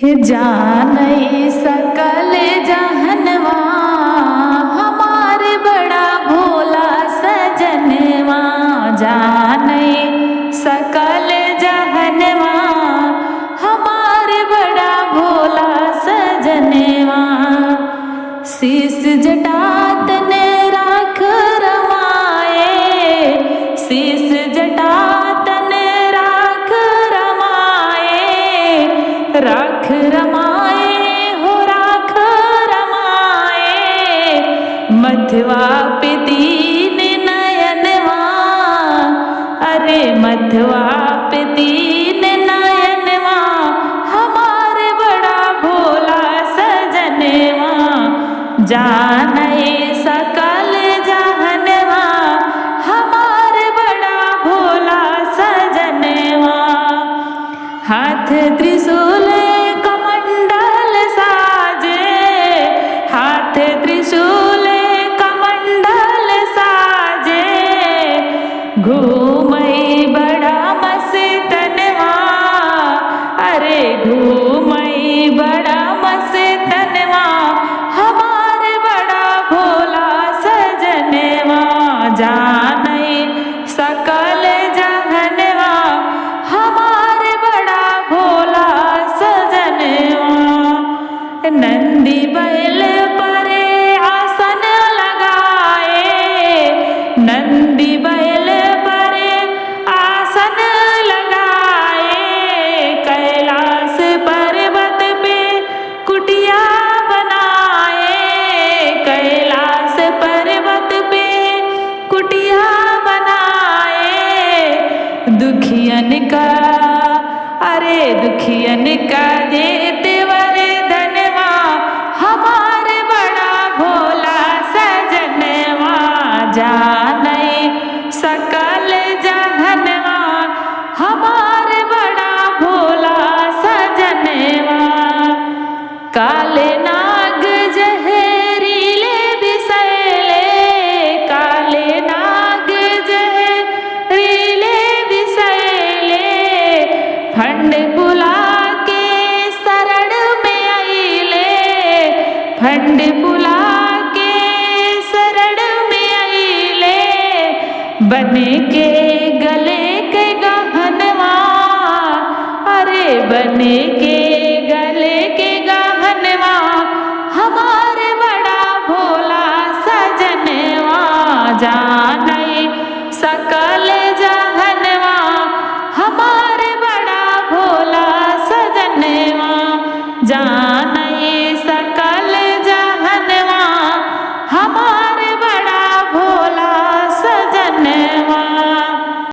जानई सकल जहनवा हमारे बड़ा भोला सजनवा। जानई सकल जहनवा हमारे बड़ा भोला सजनवा। शीस जटात ने राख रमाए, शीस जटात ने राख रमाए, राख रमाए हो राख रमाए। मथवा पे तीन नयनवा, अरे मथवा पे तीन नयनवा हमारे बड़ा भोला सजनवा। जानई सकल जहनवा हमारे बड़ा भोला सजनवा। हाथ त्रिशूल कमंडल साजे, हाथ त्रिशूल कमंडल साजे। घूमई बड़ा मस्तनवा, अरे घूमई बड़ा मस्तनवा हमारे बड़ा भोला सजनवा। जानई सकल जहनवा हमारे बड़ा भोला सजनवा। नंदी बैल परे आसन लगाए, नंदी बैल परे आसन लगाए। कैलाश पर्वत पे कुटिया बनाए, कैलाश पर्वत पे कुटिया बनाए। दुखियन का, अरे दुखियन का देते वरदानवा हमारे बड़ा भोला सजनवा। जानई सकल जहनवा हमारे बड़ा भोला सजनवा। काले नाग जहरीले बिसैले, काले नाग जहरीले बिसैले। फंड फुला के शरण में आइले, फंड फुला के शरण में आइले। बन के गले के गहनवा, अरे बन के गले के गहनवा हमारे बड़ा भोला सजनवा। जान